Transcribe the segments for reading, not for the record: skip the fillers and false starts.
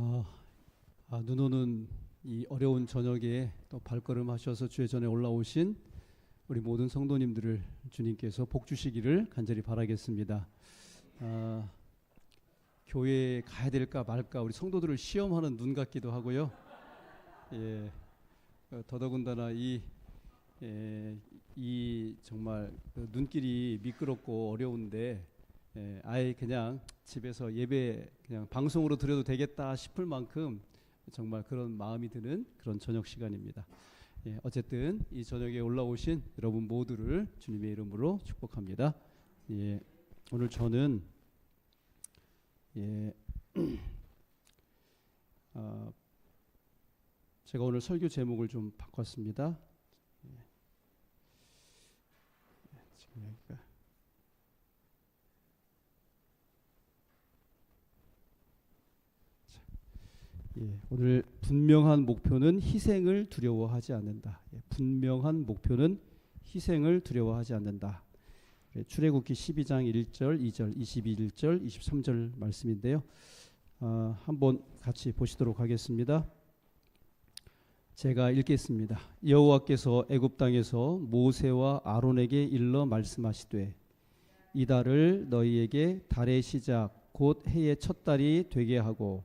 아, 눈 오는 이 어려운 저녁에 또 발걸음하셔서 주의 전에 올라오신 우리 모든 성도님들을 주님께서 복 주시기를 간절히 바라겠습니다. 교회에 가야 될까 말까 우리 성도들을 시험하는 눈 같기도 하고요. 예, 더더군다나 이 정말 눈길이 미끄럽고 어려운데 아예 그냥 집에서 예배 그냥 방송으로 드려도 되겠다 싶을 만큼 정말 그런 마음이 드는 그런 저녁 시간입니다. 어쨌든 이 저녁에 올라오신 여러분 모두를 주님의 이름으로 축복합니다. 오늘 저는 제가 오늘 설교 제목을 좀 바꿨습니다. 지금 여기가 오늘 분명한 목표는 희생을 두려워하지 않는다. 분명한 목표는 희생을 두려워하지 않는다. 출애굽기 12장 1절, 2절, 21절, 23절 말씀인데요. 한번 같이 보시도록 하겠습니다. 제가 읽겠습니다. 여호와께서 애굽 땅에서 모세와 아론에게 일러 말씀하시되 이 달을 너희에게 달의 시작 곧 해의 첫 달이 되게 하고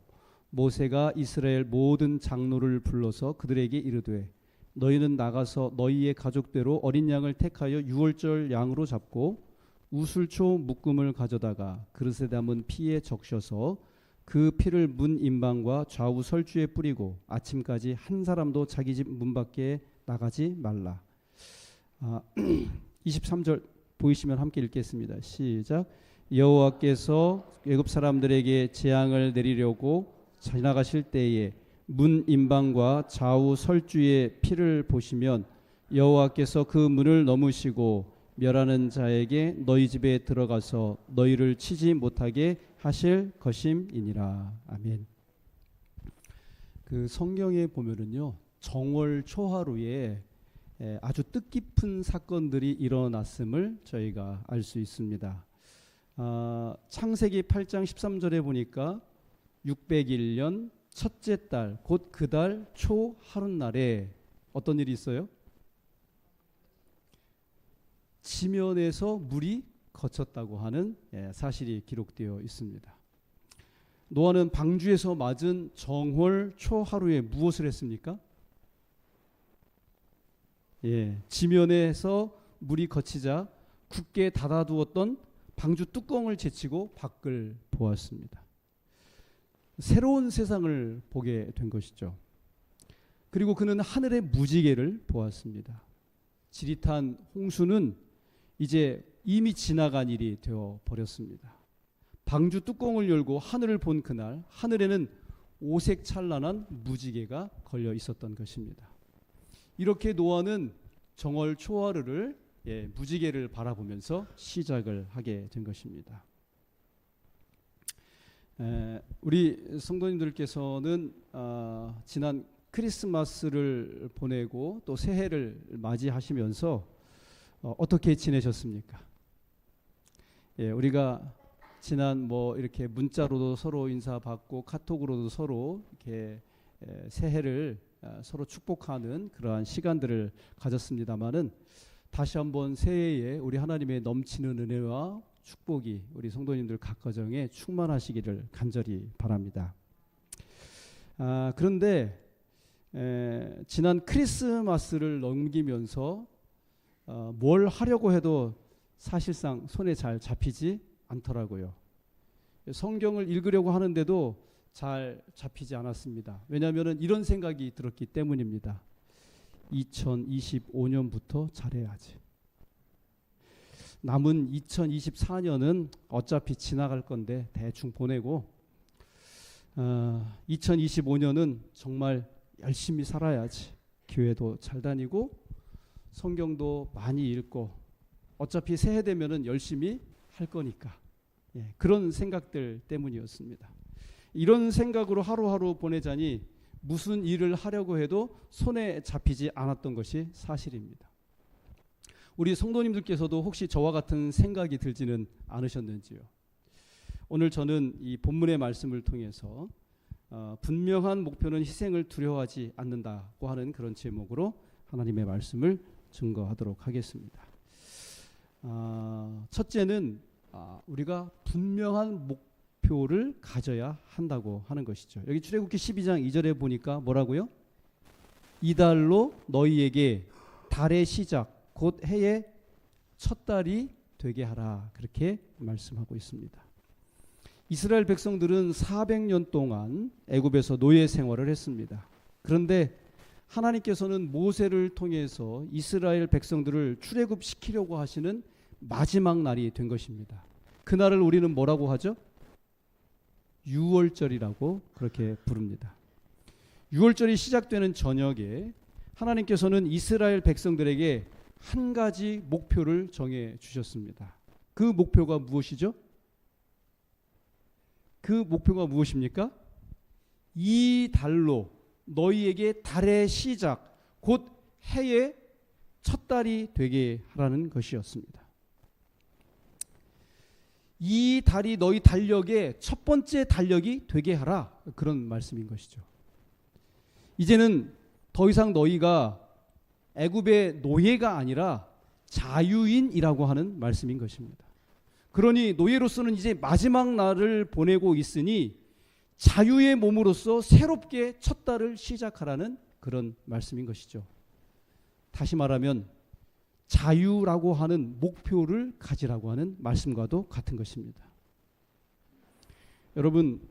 모세가 이스라엘 모든 장로를 불러서 그들에게 이르되 너희는 나가서 너희의 가족대로 어린 양을 택하여 유월절 양으로 잡고 우슬초 묶음을 가져다가 그릇에 담은 피에 적셔서 그 피를 문 임방과 좌우 설주에 뿌리고 아침까지 한 사람도 자기 집 문 밖에 나가지 말라. 23절 보이시면 함께 읽겠습니다. 시작. 여호와께서 애굽 사람들에게 재앙을 내리려고 지나가실 때에 문 임방과 좌우 설주의 피를 보시면 여호와께서 그 문을 넘으시고 멸하는 자에게 너희 집에 들어가서 너희를 치지 못하게 하실 것임이니라. 아멘. 그 성경에 보면은요 정월 초하루에 아주 뜻깊은 사건들이 일어났음을 저희가 알 수 있습니다. 창세기 8장 13절에 보니까 601년 첫째 달 곧 그 달 초 하룻날에 어떤 일이 있어요? 지면에서 물이 거쳤다고 하는 사실이 기록되어 있습니다. 노아는 방주에서 맞은 정월 초하루에 무엇을 했습니까? 지면에서 물이 거치자 굳게 닫아두었던 방주 뚜껑을 제치고 밖을 보았습니다. 새로운 세상을 보게 된 것이죠. 그리고 그는 하늘의 무지개를 보았습니다. 지릿한 홍수는 이제 이미 지나간 일이 되어 버렸습니다. 방주 뚜껑을 열고 하늘을 본 그날 하늘에는 오색 찬란한 무지개가 걸려 있었던 것입니다. 이렇게 노아는 정월 초하루를 무지개를 바라보면서 시작을 하게 된 것입니다. 우리 성도님들께서는 지난 크리스마스를 보내고 또 새해를 맞이하시면서 어떻게 지내셨습니까? 우리가 지난 이렇게 문자로도 서로 인사받고 카톡으로도 서로 이렇게 새해를 서로 축복하는 그러한 시간들을 가졌습니다마는 다시 한번 새해에 우리 하나님의 넘치는 은혜와 축복이 우리 성도님들 각 가정에 충만하시기를 간절히 바랍니다. 그런데 지난 크리스마스를 넘기면서 뭘 하려고 해도 사실상 손에 잘 잡히지 않더라고요. 성경을 읽으려고 하는데도 잘 잡히지 않았습니다. 왜냐하면 이런 생각이 들었기 때문입니다. 2025년부터 잘해야지. 남은 2024년은 어차피 지나갈 건데 대충 보내고 2025년은 정말 열심히 살아야지. 교회도 잘 다니고 성경도 많이 읽고 어차피 새해 되면은 열심히 할 거니까. 그런 생각들 때문이었습니다. 이런 생각으로 하루하루 보내자니 무슨 일을 하려고 해도 손에 잡히지 않았던 것이 사실입니다. 우리 성도님들께서도 혹시 저와 같은 생각이 들지는 않으셨는지요? 오늘 저는 이 본문의 말씀을 통해서 분명한 목표는 희생을 두려워하지 않는다고 하는 그런 제목으로 하나님의 말씀을 증거하도록 하겠습니다. 첫째는 우리가 분명한 목표를 가져야 한다고 하는 것이죠. 여기 출애굽기 12장 2절에 보니까 뭐라고요? 이달로 너희에게 달의 시작 곧 해의 첫 달이 되게 하라, 그렇게 말씀하고 있습니다. 이스라엘 백성들은 400년 동안 애굽에서 노예 생활을 했습니다. 그런데 하나님께서는 모세를 통해서 이스라엘 백성들을 출애굽시키려고 하시는 마지막 날이 된 것입니다. 그날을 우리는 뭐라고 하죠? 유월절이라고 그렇게 부릅니다. 유월절이 시작되는 저녁에 하나님께서는 이스라엘 백성들에게 한 가지 목표를 정해 주셨습니다. 그 목표가 무엇이죠? 그 목표가 무엇입니까? 이 달로 너희에게 달의 시작 곧 해의 첫 달이 되게 하라는 것이었습니다. 이 달이 너희 달력의 첫 번째 달력이 되게 하라, 그런 말씀인 것이죠. 이제는 더 이상 너희가 애굽의 노예가 아니라 자유인이라고 하는 말씀인 것입니다. 그러니 노예로서는 이제 마지막 날을 보내고 있으니 자유의 몸으로서 새롭게 첫 달을 시작하라는 그런 말씀인 것이죠. 다시 말하면 자유라고 하는 목표를 가지라고 하는 말씀과도 같은 것입니다. 여러분,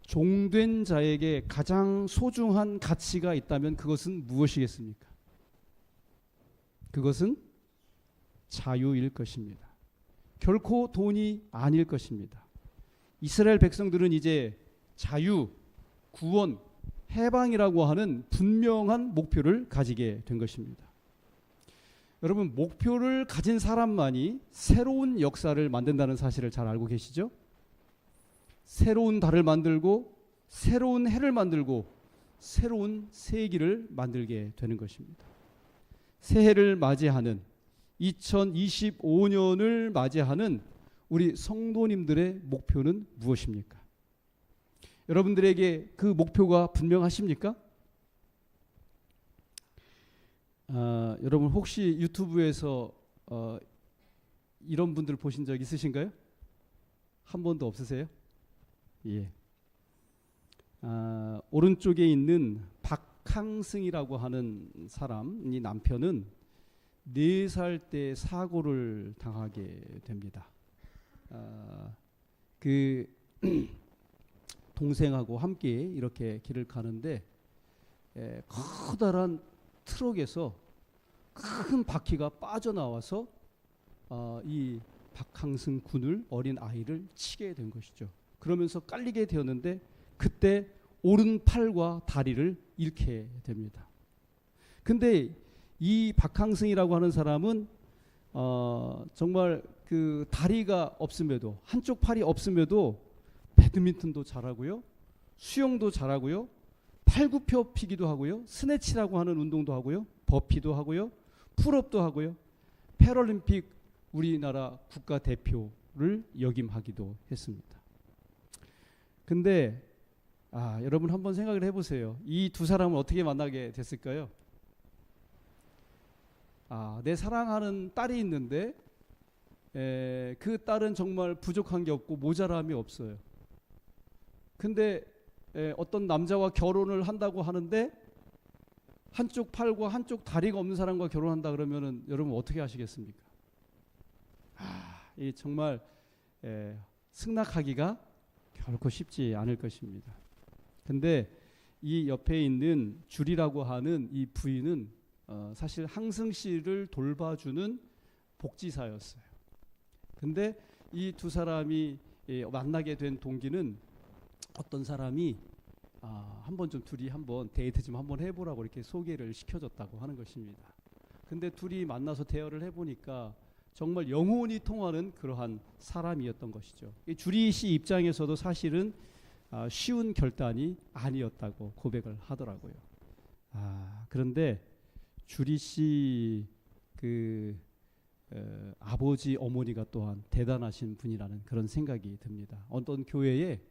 종된 자에게 가장 소중한 가치가 있다면 그것은 무엇이겠습니까? 그것은 자유일 것입니다. 결코 돈이 아닐 것입니다. 이스라엘 백성들은 이제 자유, 구원, 해방이라고 하는 분명한 목표를 가지게 된 것입니다. 여러분, 목표를 가진 사람만이 새로운 역사를 만든다는 사실을 잘 알고 계시죠? 새로운 달을 만들고 새로운 해를 만들고 새로운 세기를 만들게 되는 것입니다. 새해를 맞이하는 2025년을 맞이하는 우리 성도님들의 목표는 무엇입니까? 여러분들에게 그 목표가 분명하십니까? 여러분 혹시 유튜브에서 이런 분들 보신 적 있으신가요? 한 번도 없으세요? 예. 오른쪽에 있는 박항승이라고 하는 사람, 이 남편은 4살 때 사고를 당하게 됩니다. 그 동생하고 함께 이렇게 길을 가는데 커다란 트럭에서 큰 바퀴가 빠져나와서 이 박항승 군을, 어린 아이를 치게 된 것이죠. 그러면서 깔리게 되었는데 그때 오른팔과 다리를 잃게 됩니다. 근데 이 박항승이라고 하는 사람은 정말 그 다리가 없음에도, 한쪽 팔이 없음에도 배드민턴도 잘하고요, 수영도 잘하고요, 팔굽혀 피기도 하고요, 스네치라고 하는 운동도 하고요, 버피도 하고요, 풀업도 하고요, 패럴림픽 우리나라 국가대표를 역임하기도 했습니다. 근데 여러분 한번 생각을 해보세요. 이 두 사람을 어떻게 만나게 됐을까요? 내 사랑하는 딸이 있는데 그 딸은 정말 부족한 게 없고 모자람이 없어요. 근데 어떤 남자와 결혼을 한다고 하는데 한쪽 팔과 한쪽 다리가 없는 사람과 결혼한다 그러면은 여러분 어떻게 하시겠습니까? 이 정말 승낙하기가 결코 쉽지 않을 것입니다. 근데 이 옆에 있는 줄이라고 하는 이 부인은 사실 항승 씨를 돌봐주는 복지사였어요. 근데 이 두 사람이 만나게 된 동기는 어떤 사람이 한번 좀 둘이 한번 데이트 좀 한번 해보라고 이렇게 소개를 시켜줬다고 하는 것입니다. 근데 둘이 만나서 대화를 해보니까 정말 영혼이 통하는 그러한 사람이었던 것이죠. 이 주리 씨 입장에서도 사실은 쉬운 결단이 아니었다고 고백을 하더라고요. 그런데 주리 씨 아버지 어머니가 또한 대단하신 분이라는 그런 생각이 듭니다. 어떤 교회에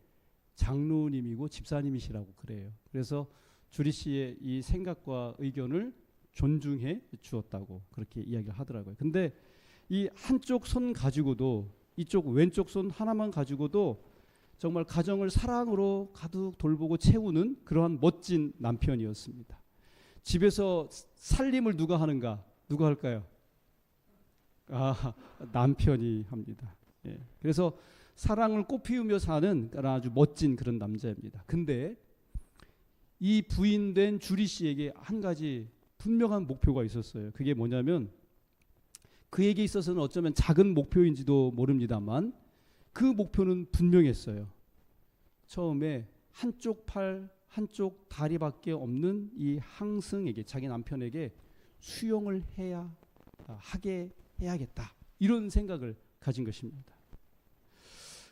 장로님이고 집사님이시라고 그래요. 그래서 주리 씨의 이 생각과 의견을 존중해 주었다고 그렇게 이야기를 하더라고요. 근데 이 한쪽 손 가지고도, 이쪽 왼쪽 손 하나만 가지고도 정말 가정을 사랑으로 가득 돌보고 채우는 그러한 멋진 남편이었습니다. 집에서 살림을 누가 하는가? 누가 할까요? 남편이 합니다. 예. 그래서 사랑을 꽃피우며 사는 아주 멋진 그런 남자입니다. 근데 이 부인된 주리 씨에게 한 가지 분명한 목표가 있었어요. 그게 뭐냐면, 그에게 있어서는 어쩌면 작은 목표인지도 모릅니다만 그 목표는 분명했어요. 처음에 한쪽 팔, 한쪽 다리밖에 없는 이 항승에게, 자기 남편에게 수용을 하게 해야겠다, 이런 생각을 가진 것입니다.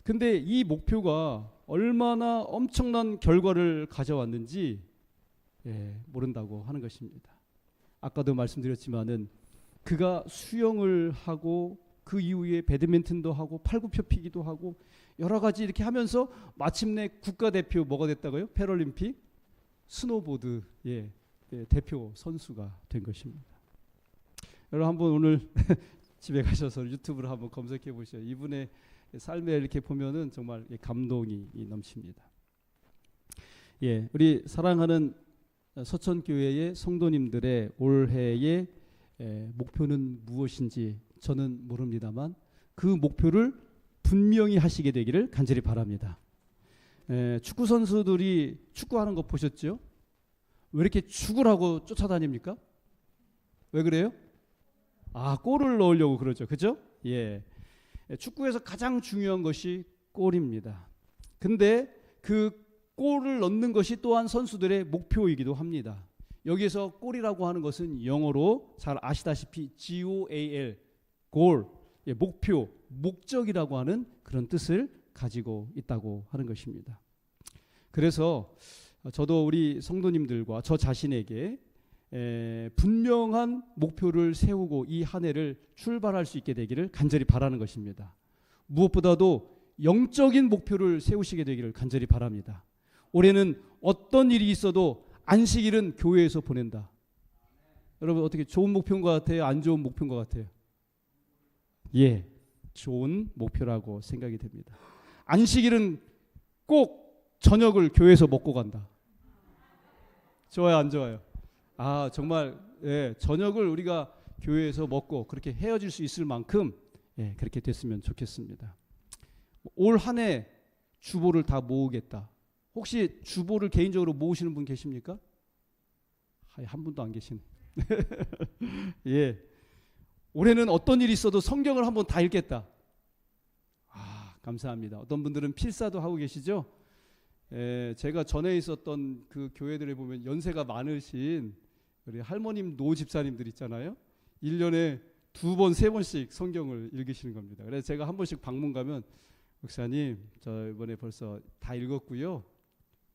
근데 이 목표가 얼마나 엄청난 결과를 가져왔는지 모른다고 하는 것입니다. 아까도 말씀드렸지만은 그가 수영을 하고 그 이후에 배드민턴도 하고 팔굽혀펴기도 하고 여러 가지 이렇게 하면서 마침내 국가대표 뭐가 됐다고요? 패럴림픽 스노보드 대표 선수가 된 것입니다. 여러분 한번 오늘 집에 가셔서 유튜브를 한번 검색해 보시죠. 이분의 삶에 이렇게 보면은 정말 감동이 넘칩니다. 우리 사랑하는 서천교회의 성도님들의 올해의 목표는 무엇인지 저는 모릅니다만 그 목표를 분명히 하시게 되기를 간절히 바랍니다. 축구 선수들이 축구하는 거 보셨죠? 왜 이렇게 죽으라고 쫓아다닙니까? 왜 그래요? 골을 넣으려고 그러죠. 그죠? 축구에서 가장 중요한 것이 골입니다. 근데 그 골을 넣는 것이 또한 선수들의 목표이기도 합니다. 여기에서 골이라고 하는 것은 영어로 잘 아시다시피 GOAL, 골, 목표, 목적이라고 하는 그런 뜻을 가지고 있다고 하는 것입니다. 그래서 저도 우리 성도님들과 저 자신에게 분명한 목표를 세우고 이 한 해를 출발할 수 있게 되기를 간절히 바라는 것입니다. 무엇보다도 영적인 목표를 세우시게 되기를 간절히 바랍니다. 올해는 어떤 일이 있어도 안식일은 교회에서 보낸다. 여러분 어떻게 좋은 목표인 것 같아요? 안 좋은 목표인 것 같아요? 좋은 목표라고 생각이 됩니다. 안식일은 꼭 저녁을 교회에서 먹고 간다. 좋아요, 안 좋아요? 정말 저녁을 우리가 교회에서 먹고 그렇게 헤어질 수 있을 만큼 그렇게 됐으면 좋겠습니다. 올 한 해 주보를 다 모으겠다. 혹시 주보를 개인적으로 모으시는 분 계십니까? 한 분도 안 계시네. 올해는 어떤 일이 있어도 성경을 한번 다 읽겠다. 감사합니다. 어떤 분들은 필사도 하고 계시죠? 제가 전에 있었던 그 교회들에 보면 연세가 많으신 우리 할머님 노 집사님들 있잖아요. 1년에 2번, 3번씩 성경을 읽으시는 겁니다. 그래서 제가 한 번씩 방문 가면 목사님 저 이번에 벌써 다 읽었고요.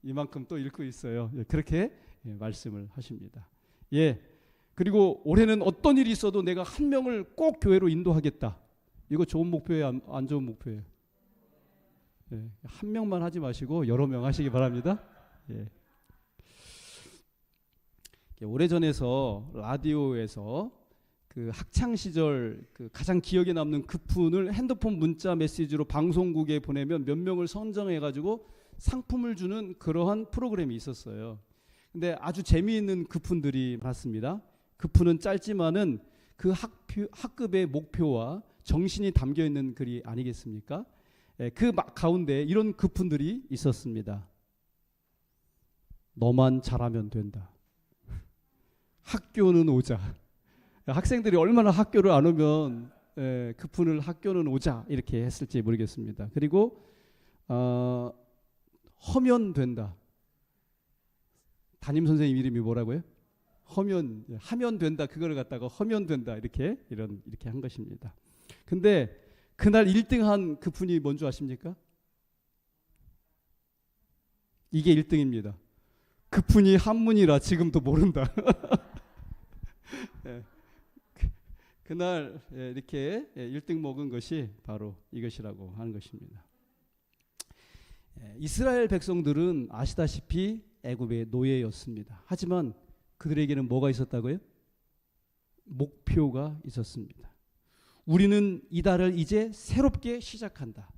이만큼 또 읽고 있어요. 그렇게 말씀을 하십니다. 그리고 올해는 어떤 일이 있어도 내가 한 명을 꼭 교회로 인도하겠다. 이거 좋은 목표예요? 안 좋은 목표예요? 한 명만 하지 마시고 여러 명 하시기 바랍니다. 오래전에서 라디오에서 그 학창 시절 그 가장 기억에 남는 급훈을 핸드폰 문자 메시지로 방송국에 보내면 몇 명을 선정해 가지고 상품을 주는 그러한 프로그램이 있었어요. 근데 아주 재미있는 급훈들이 많았습니다. 급훈은 짧지만은 그 학급의 목표와 정신이 담겨 있는 글이 아니겠습니까? 그 가운데 이런 급훈들이 있었습니다. 너만 잘하면 된다. 학교는 오자. 학생들이 얼마나 학교를 안 오면 급훈을 학교는 오자 이렇게 했을지 모르겠습니다. 그리고 허면 된다. 담임 선생님 이름이 뭐라고요? 하면 된다. 그거를 갖다가 허면 된다. 이렇게 한 것입니다. 근데 그날 1등한 급훈이 뭔지 아십니까? 이게 1등입니다. 급훈이 한문이라 지금도 모른다. 그날 이렇게 1등 먹은 것이 바로 이것이라고 하는 것입니다. 이스라엘 백성들은 아시다시피 애굽의 노예였습니다. 하지만 그들에게는 뭐가 있었다고요? 목표가 있었습니다. 우리는 이달을 이제 새롭게 시작한다.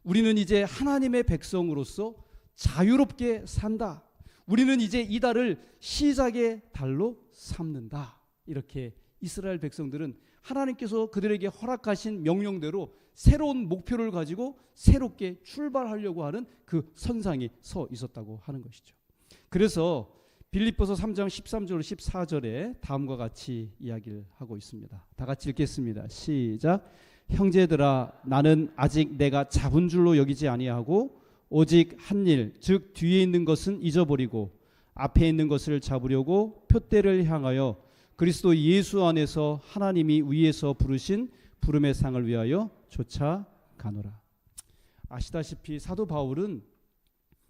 우리는 이제 하나님의 백성으로서 자유롭게 산다. 우리는 이제 이달을 시작의 달로 삼는다. 이렇게 이스라엘 백성들은 하나님께서 그들에게 허락하신 명령대로 새로운 목표를 가지고 새롭게 출발하려고 하는 그 선상에 서 있었다고 하는 것이죠. 그래서 빌립보서 3장 13절 14절에 다음과 같이 이야기를 하고 있습니다. 다 같이 읽겠습니다. 시작. 형제들아, 나는 아직 내가 잡은 줄로 여기지 아니하고 오직 한 일, 즉 뒤에 있는 것은 잊어버리고 앞에 있는 것을 잡으려고 표대를 향하여 그리스도 예수 안에서 하나님이 위에서 부르신 부름의 상을 위하여 쫓아가노라. 아시다시피 사도 바울은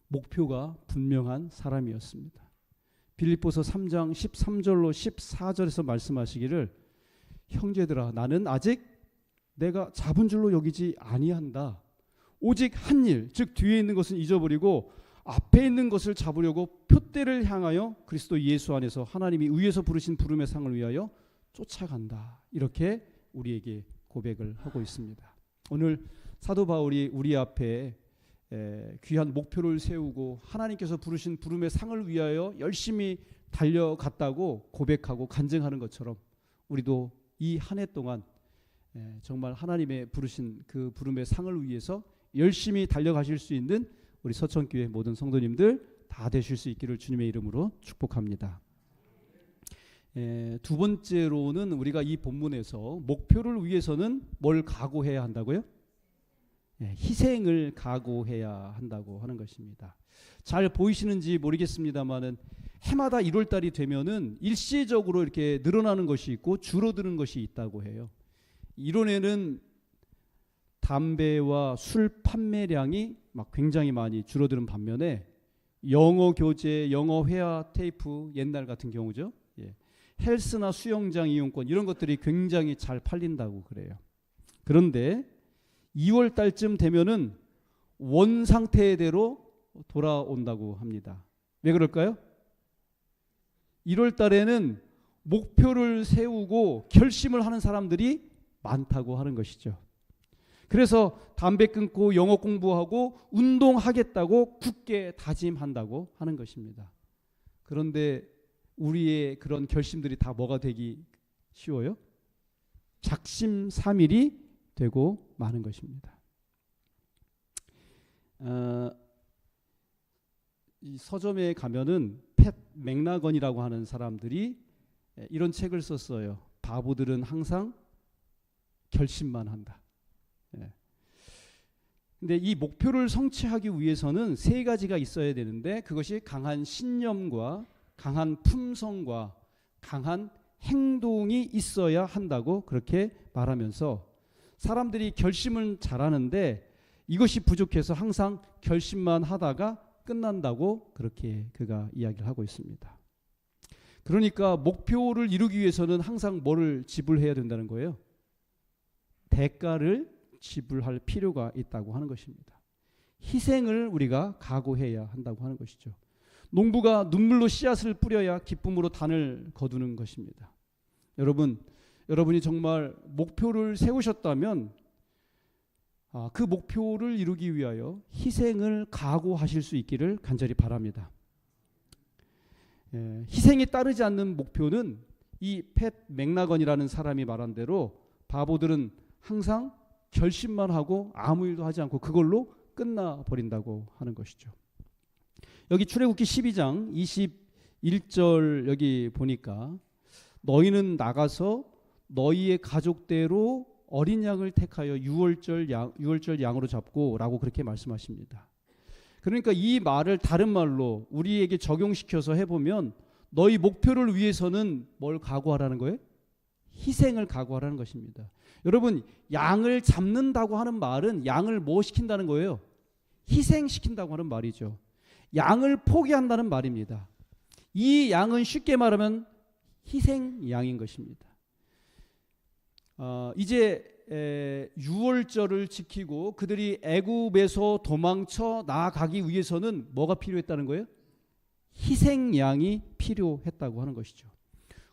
목표가 분명한 사람이었습니다. 빌립보서 3장 13절로 14절에서 말씀하시기를 형제들아, 나는 아직 내가 잡은 줄로 여기지 아니한다. 오직 한 일, 즉 뒤에 있는 것은 잊어버리고 앞에 있는 것을 잡으려고 표대를 향하여 그리스도 예수 안에서 하나님이 위에서 부르신 부름의 상을 위하여 쫓아간다. 이렇게 우리에게 고백을 하고 있습니다. 오늘 사도 바울이 우리 앞에 귀한 목표를 세우고 하나님께서 부르신 부름의 상을 위하여 열심히 달려갔다고 고백하고 간증하는 것처럼 우리도 이 한 해 동안 정말 하나님의 부르신 그 부름의 상을 위해서 열심히 달려가실 수 있는 우리 서천교회 모든 성도님들 다 되실 수 있기를 주님의 이름으로 축복합니다. 두 번째로는 우리가 이 본문에서 목표를 위해서는 뭘 각오해야 한다고요? 희생을 각오해야 한다고 하는 것입니다. 잘 보이시는지 모르겠습니다만은 해마다 1월달이 되면은 일시적으로 이렇게 늘어나는 것이 있고 줄어드는 것이 있다고 해요. 이론에는 담배와 술 판매량이 막 굉장히 많이 줄어드는 반면에 영어 교재, 영어 회화 테이프 옛날 같은 경우죠. 헬스나 수영장 이용권 이런 것들이 굉장히 잘 팔린다고 그래요. 그런데 2월 달쯤 되면은 원 상태대로 돌아온다고 합니다. 왜 그럴까요? 1월 달에는 목표를 세우고 결심을 하는 사람들이 많다고 하는 것이죠. 그래서 담배 끊고 영어 공부하고 운동하겠다고 굳게 다짐한다고 하는 것입니다. 그런데 우리의 그런 결심들이 다 뭐가 되기 쉬워요? 작심삼일이 되고 마는 것입니다. 이 서점에 가면은 팻 맥나건이라고 하는 사람들이 이런 책을 썼어요. 바보들은 항상 결심만 한다. 근데 이 목표를 성취하기 위해서는 세 가지가 있어야 되는데 그것이 강한 신념과 강한 품성과 강한 행동이 있어야 한다고 그렇게 말하면서 사람들이 결심은 잘하는데 이것이 부족해서 항상 결심만 하다가 끝난다고 그렇게 그가 이야기를 하고 있습니다. 그러니까 목표를 이루기 위해서는 항상 뭐를 지불해야 된다는 거예요? 대가를 지불할 필요가 있다고 하는 것입니다. 희생을 우리가 각오해야 한다고 하는 것이죠. 농부가 눈물로 씨앗을 뿌려야 기쁨으로 단을 거두는 것입니다. 여러분이 정말 목표를 세우셨다면 그 목표를 이루기 위하여 희생을 각오하실 수 있기를 간절히 바랍니다. 희생이 따르지 않는 목표는 이 팻 맥나건이라는 사람이 말한 대로 바보들은 항상 결심만 하고 아무 일도 하지 않고 그걸로 끝나버린다고 하는 것이죠. 여기 출애굽기 12장 21절 여기 보니까 너희는 나가서 너희의 가족대로 어린 양을 택하여 유월절 양으로 잡고 라고 그렇게 말씀하십니다. 그러니까 이 말을 다른 말로 우리에게 적용시켜서 해보면 너희 목표를 위해서는 뭘 각오하라는 거예요? 희생을 각오하라는 것입니다. 여러분, 양을 잡는다고 하는 말은 양을 뭐 시킨다는 거예요? 희생시킨다고 하는 말이죠. 양을 포기한다는 말입니다. 이 양은 쉽게 말하면 희생 양인 것입니다. 이제 유월절을 지키고 그들이 애굽에서 도망쳐 나아가기 위해서는 뭐가 필요했다는 거예요? 희생양이 필요했다고 하는 것이죠.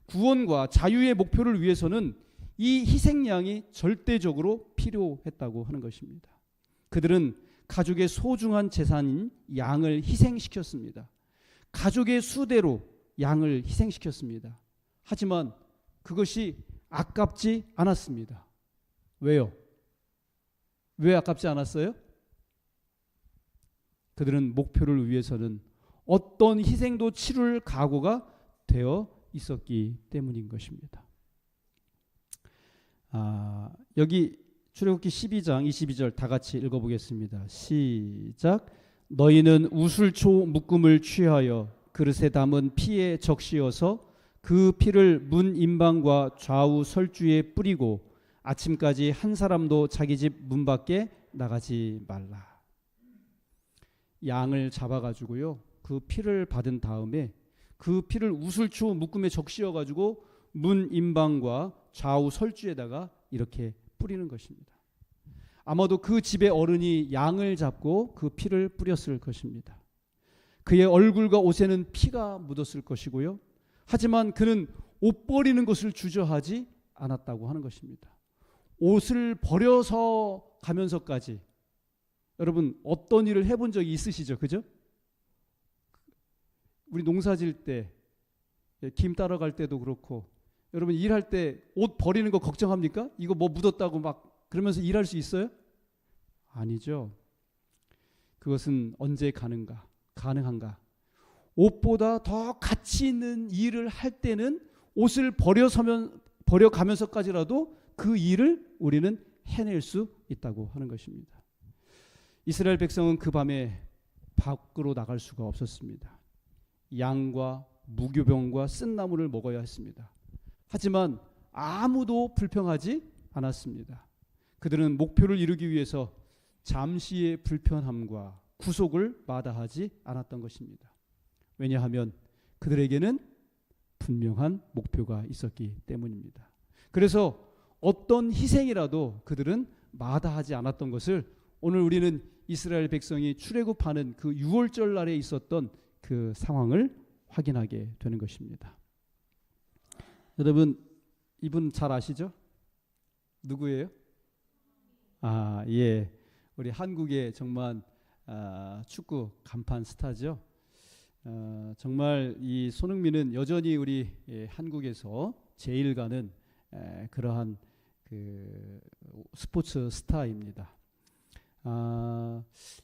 구원과 자유의 목표를 위해서는 이 희생양이 절대적으로 필요했다고 하는 것입니다. 그들은 가족의 소중한 재산인 양을 희생시켰습니다. 가족의 수대로 양을 희생시켰습니다. 하지만 그것이 아깝지 않았습니다. 왜요? 왜 아깝지 않았어요? 그들은 목표를 위해서는 어떤 희생도 치룰 각오가 되어 있었기 때문인 것입니다. 여기 출애굽기 12장 22절 다 같이 읽어보겠습니다. 시작. 너희는 우슬초 묶음을 취하여 그릇에 담은 피에 적시어서 그 피를 문 임방과 좌우 설주에 뿌리고 아침까지 한 사람도 자기 집 문 밖에 나가지 말라. 양을 잡아가지고요, 그 피를 받은 다음에 그 피를 우슬초 묶음에 적시어가지고 문 임방과 좌우 설주에다가 이렇게 뿌리는 것입니다. 아마도 그 집의 어른이 양을 잡고 그 피를 뿌렸을 것입니다. 그의 얼굴과 옷에는 피가 묻었을 것이고요. 하지만 그는 옷 버리는 것을 주저하지 않았다고 하는 것입니다. 옷을 버려서 가면서까지, 여러분 어떤 일을 해본 적이 있으시죠? 그죠? 우리 농사 질 때, 김 따러 갈 때도 그렇고, 여러분 일할 때 옷 버리는 거 걱정합니까? 이거 뭐 묻었다고 막 그러면서 일할 수 있어요? 아니죠. 그것은 언제 가능한가? 옷보다 더 가치 있는 일을 할 때는 옷을 버려가면서까지라도 그 일을 우리는 해낼 수 있다고 하는 것입니다. 이스라엘 백성은 그 밤에 밖으로 나갈 수가 없었습니다. 양과 무교병과 쓴 나무를 먹어야 했습니다. 하지만 아무도 불평하지 않았습니다. 그들은 목표를 이루기 위해서 잠시의 불편함과 구속을 마다하지 않았던 것입니다. 왜냐하면 그들에게는 분명한 목표가 있었기 때문입니다. 그래서 어떤 희생이라도 그들은 마다하지 않았던 것을 오늘 우리는 이스라엘 백성이 출애굽하는 그 유월절 날에 있었던 그 상황을 확인하게 되는 것입니다. 여러분, 이분 잘 아시죠? 누구예요? 예, 우리 한국의 정말 축구 간판 스타죠. 정말 이 손흥민은 여전히 우리 한국에서 제일 가는 그러한 그 스포츠 스타입니다.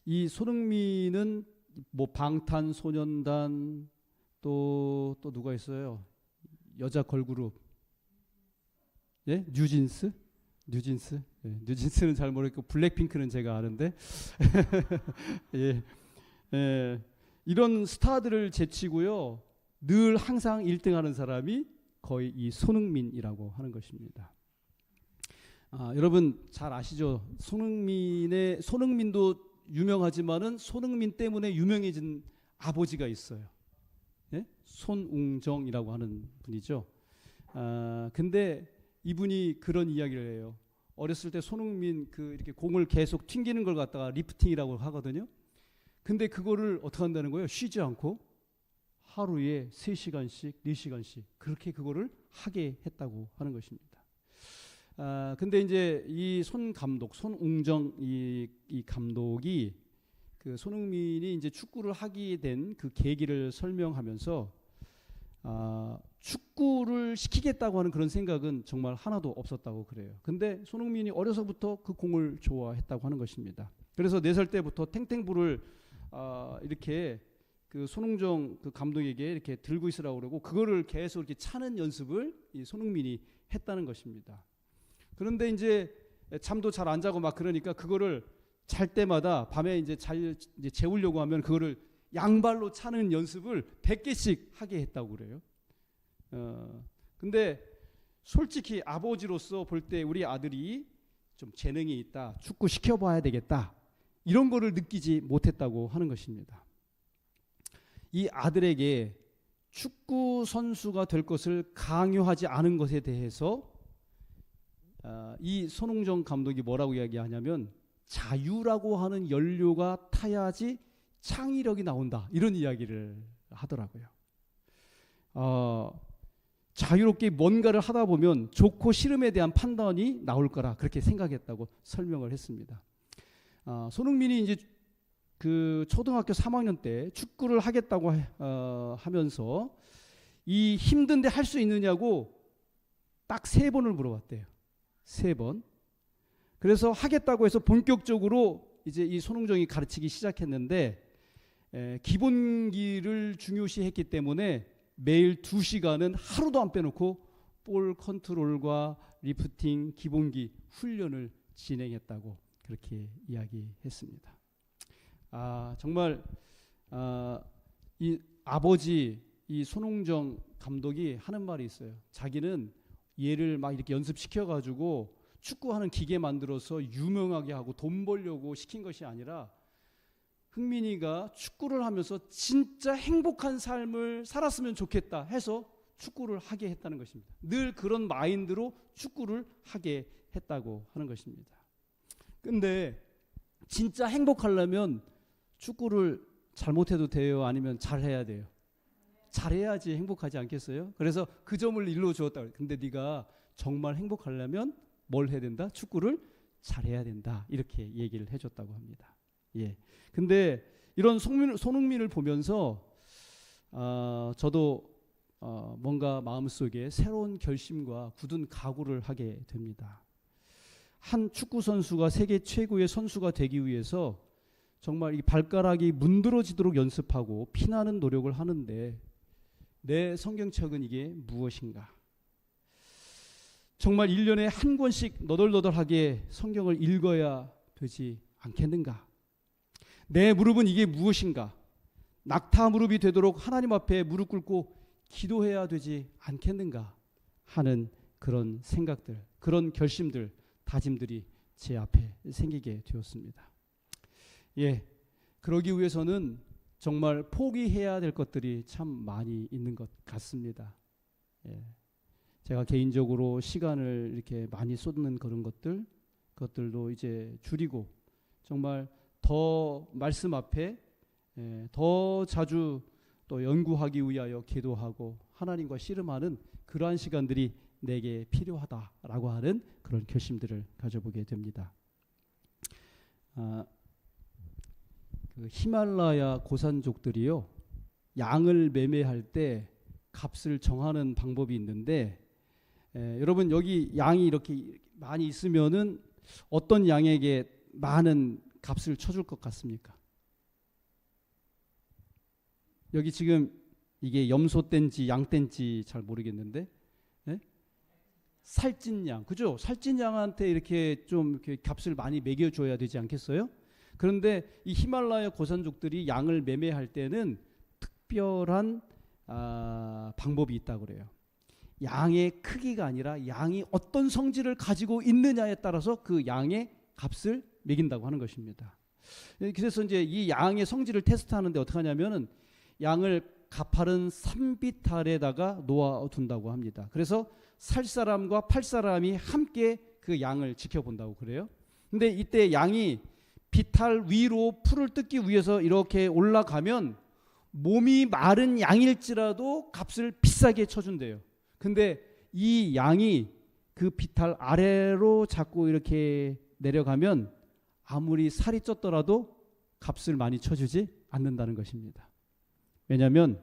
이 손흥민은 뭐 방탄소년단 또 누가 있어요? 여자 걸그룹, 예? 뉴진스? 예, 뉴진스는 잘 모르겠고 블랙핑크는 제가 아는데 예, 이런 스타들을 제치고요, 늘 항상 1등하는 사람이 거의 이 손흥민이라고 하는 것입니다. 여러분 잘 아시죠? 손흥민도 유명하지만은 손흥민 때문에 유명해진 아버지가 있어요. 예? 손웅정이라고 하는 분이죠. 근데 이분이 그런 이야기를 해요. 어렸을 때 손흥민 이렇게 공을 계속 튕기는 걸 갖다가 리프팅이라고 하거든요. 근데 그거를 어떻게 한다는 거예요? 쉬지 않고 하루에 3시간씩 4시간씩 그렇게 그거를 하게 했다고 하는 것입니다. 근데 이제 이 손웅정 이 감독이 그 손흥민이 이제 축구를 하게 된 그 계기를 설명하면서 축구를 시키겠다고 하는 그런 생각은 정말 하나도 없었다고 그래요. 근데 손흥민이 어려서부터 그 공을 좋아했다고 하는 것입니다. 그래서 4살 때부터 탱탱볼을 이렇게 그 손흥정 그 감독에게 이렇게 들고 있으라고 그러고 그거를 계속 이렇게 차는 연습을 이 손흥민이 했다는 것입니다. 그런데 이제 잠도 잘 안 자고 막 그러니까 그거를 잘 때마다 밤에 이제 재우려고 하면 그거를 양발로 차는 연습을 100개씩 하게 했다고 그래요. 근데 솔직히 아버지로서 볼 때 우리 아들이 좀 재능이 있다, 축구 시켜봐야 되겠다, 이런 거를 느끼지 못했다고 하는 것입니다. 이 아들에게 축구 선수가 될 것을 강요하지 않은 것에 대해서 이 손흥정 감독이 뭐라고 이야기하냐면 자유라고 하는 연료가 타야지 창의력이 나온다, 이런 이야기를 하더라고요. 자유롭게 뭔가를 하다 보면 좋고 싫음에 대한 판단이 나올 거라 그렇게 생각했다고 설명을 했습니다. 손흥민이 이제 그 초등학교 3학년 때 축구를 하겠다고 하면서 이 힘든데 할 수 있느냐고 딱 3번을 물어봤대요. 3번. 그래서 하겠다고 해서 본격적으로 이제 이 손흥정이 가르치기 시작했는데 기본기를 중요시했기 때문에 매일 2시간은 하루도 안 빼놓고 볼 컨트롤과 리프팅, 기본기 훈련을 진행했다고 그렇게 이야기했습니다. 정말 이 아버지 이 손흥정 감독이 하는 말이 있어요. 자기는 얘를 막 이렇게 연습시켜가지고 축구하는 기계 만들어서 유명하게 하고 돈 벌려고 시킨 것이 아니라 흥민이가 축구를 하면서 진짜 행복한 삶을 살았으면 좋겠다 해서 축구를 하게 했다는 것입니다. 늘 그런 마인드로 축구를 하게 했다고 하는 것입니다. 근데 진짜 행복하려면 축구를 잘못해도 돼요? 아니면 잘해야 돼요? 잘해야지 행복하지 않겠어요? 그래서 그 점을 일러주었다. 근데 네가 정말 행복하려면 뭘 해야 된다? 축구를 잘해야 된다. 이렇게 얘기를 해줬다고 합니다. 예. 근데 이런 손흥민을 보면서 저도 뭔가 마음속에 새로운 결심과 굳은 각오를 하게 됩니다. 한 축구 선수가 세계 최고의 선수가 되기 위해서 정말 이 발가락이 문드러지도록 연습하고 피나는 노력을 하는데 내 성경책은 이게 무엇인가? 정말 1년에 한 권씩 너덜너덜하게 성경을 읽어야 되지 않겠는가? 내 무릎은 이게 무엇인가? 낙타 무릎이 되도록 하나님 앞에 무릎 꿇고 기도해야 되지 않겠는가 하는 그런 생각들, 그런 결심들, 다짐들이 제 앞에 생기게 되었습니다. 예, 그러기 위해서는 정말 포기해야 될 것들이 참 많이 있는 것 같습니다. 예, 제가 개인적으로 시간을 이렇게 많이 쏟는 그런 그것들도 이제 줄이고 정말 더 말씀 앞에 더 자주 또 연구하기 위하여 기도하고 하나님과 씨름하는 그러한 시간들이 내게 필요하다라고 하는 그런 결심들을 가져보게 됩니다. 그 히말라야 고산족들이요, 양을 매매할 때 값을 정하는 방법이 있는데 여러분 여기 양이 이렇게 많이 있으면은 어떤 양에게 많은 값을 쳐줄 것 같습니까? 여기 지금 이게 염소떼인지 양떼인지 잘 모르겠는데, 네? 살찐 양, 그죠? 살찐 양한테 이렇게 좀 이렇게 값을 많이 매겨줘야 되지 않겠어요? 그런데 이 히말라야 고산족들이 양을 매매할 때는 특별한 방법이 있다고 그래요. 양의 크기가 아니라 양이 어떤 성질을 가지고 있느냐에 따라서 그 양의 값을 매긴다고 하는 것입니다. 그래서 이제 이 양의 성질을 테스트하는데 어떻게 하냐면은 양을 가파른 산비탈에다가 놓아둔다고 합니다. 그래서 살 사람과 팔 사람이 함께 그 양을 지켜본다고 그래요. 근데 이때 양이 비탈 위로 풀을 뜯기 위해서 이렇게 올라가면 몸이 마른 양일지라도 값을 비싸게 쳐준대요. 근데 이 양이 그 비탈 아래로 자꾸 이렇게 내려가면 아무리 살이 쪘더라도 값을 많이 쳐주지 않는다는 것입니다. 왜냐하면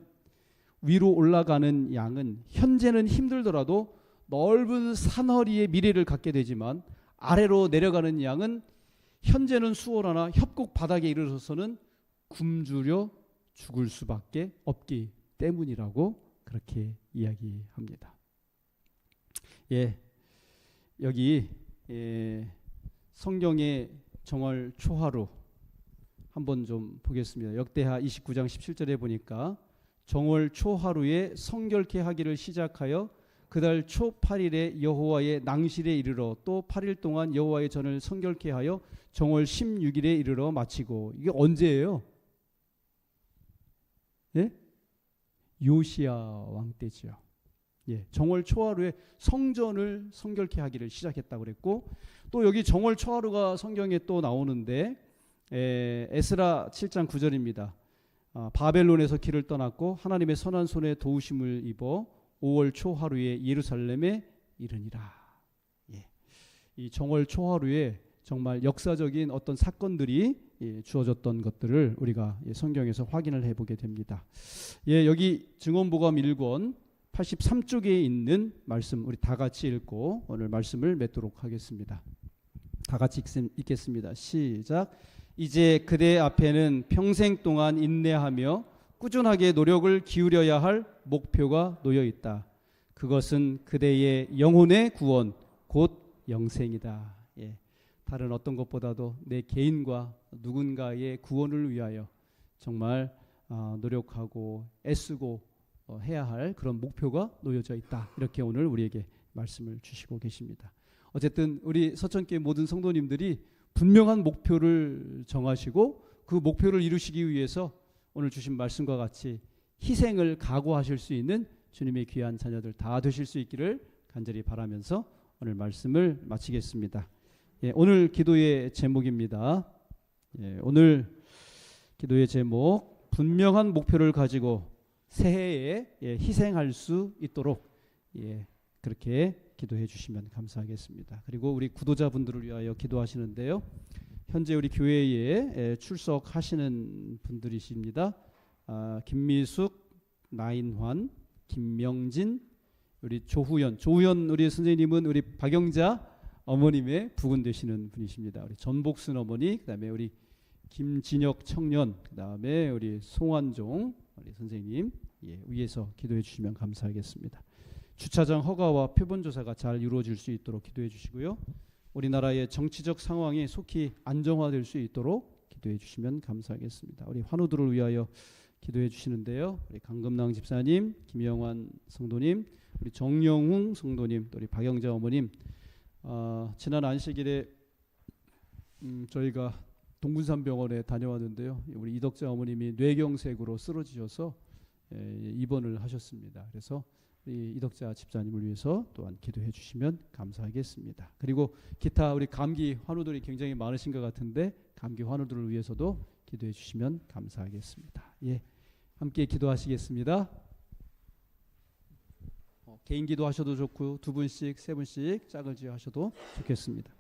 위로 올라가는 양은 현재는 힘들더라도 넓은 산허리의 미래를 갖게 되지만 아래로 내려가는 양은 현재는 수월하나 협곡 바닥에 이르러서는 굶주려 죽을 수밖에 없기 때문이라고 그렇게 이야기합니다. 예, 여기 성경의 정월 초하루 한번 좀 보겠습니다. 역대하 29장 17절에 보니까 정월 초하루에 성결케 하기를 시작하여 그달 초 8일에 여호와의 낭실에 이르러 또 8일 동안 여호와의 전을 성결케 하여 정월 16일에 이르러 마치고. 이게 언제예요? 예? 요시야 왕 때죠. 예, 정월 초하루에 성전을 성결케 하기를 시작했다고 그랬고, 또 여기 정월 초하루가 성경에 또 나오는데 에스라 7장 9절입니다. 바벨론에서 길을 떠났고 하나님의 선한 손에 도우심을 입어 5월 초하루에 예루살렘에 이르니라. 예, 이 정월 초하루에 정말 역사적인 어떤 사건들이 주어졌던 것들을 우리가 성경에서 확인을 해보게 됩니다. 예, 여기 증언보감 1권 83쪽에 있는 말씀 우리 다 같이 읽고 오늘 말씀을 맺도록 하겠습니다. 다 같이 읽겠습니다. 시작. 이제 그대 앞에는 평생 동안 인내하며 꾸준하게 노력을 기울여야 할 목표가 놓여 있다. 그것은 그대의 영혼의 구원, 곧 영생이다. 예, 다른 어떤 것보다도 내 개인과 누군가의 구원을 위하여 정말 노력하고 애쓰고 해야 할 그런 목표가 놓여져 있다. 이렇게 오늘 우리에게 말씀을 주시고 계십니다. 어쨌든 우리 서천교회 모든 성도님들이 분명한 목표를 정하시고 그 목표를 이루시기 위해서 오늘 주신 말씀과 같이 희생을 각오하실 수 있는 주님의 귀한 자녀들 다 되실 수 있기를 간절히 바라면서 오늘 말씀을 마치겠습니다. 예, 오늘 기도의 제목입니다. 예, 오늘 기도의 제목, 분명한 목표를 가지고 새해에 희생할 수 있도록 그렇게 기도해 주시면 감사하겠습니다. 그리고 우리 구도자분들을 위하여 기도하시는데요. 현재 우리 교회에 출석하시는 분들이십니다. 김미숙, 나인환, 김명진, 우리 조후연 우리 선생님은 우리 박영자 어머님의 부군 되시는 분이십니다. 우리 전복순 어머니, 그다음에 우리 김진혁 청년, 그다음에 우리 송환종 우리 선생님 위에서 기도해 주시면 감사하겠습니다. 주차장 허가와 표본 조사가 잘 이루어질 수 있도록 기도해 주시고요. 우리나라의 정치적 상황이 속히 안정화될 수 있도록 기도해 주시면 감사하겠습니다. 우리 환우들을 위하여 기도해 주시는데요. 우리 강금랑 집사님, 김영환 성도님, 우리 정영웅 성도님, 또 우리 박영자 어머님, 지난 안식일에 저희가 동군산병원에 다녀왔는데요. 우리 이덕자 어머님이 뇌경색으로 쓰러지셔서 입원을 하셨습니다. 그래서 이덕자 집사님을 위해서 또한 기도해 주시면 감사하겠습니다. 그리고 기타 우리 감기 환우들이 굉장히 많으신 것 같은데 감기 환우들을 위해서도 기도해 주시면 감사하겠습니다. 예, 함께 기도하시겠습니다. 개인 기도하셔도 좋고 두 분씩 세 분씩 짝을 지어 하셔도 좋겠습니다.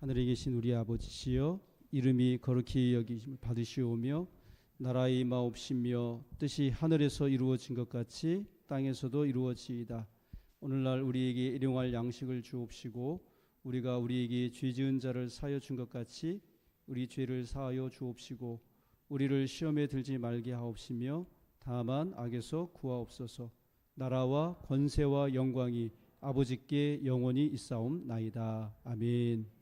하늘에 계신 우리 아버지시여, 이름이 거룩히 여김을 받으시오며 나라의 임하옵시며 뜻이 하늘에서 이루어진 것 같이 땅에서도 이루어지이다. 오늘날 우리에게 일용할 양식을 주옵시고 우리가 우리에게 죄 지은 자를 사하여 준 것 같이 우리 죄를 사하여 주옵시고 우리를 시험에 들지 말게 하옵시며 다만 악에서 구하옵소서. 나라와 권세와 영광이 아버지께 영원히 있사옵나이다. 아멘.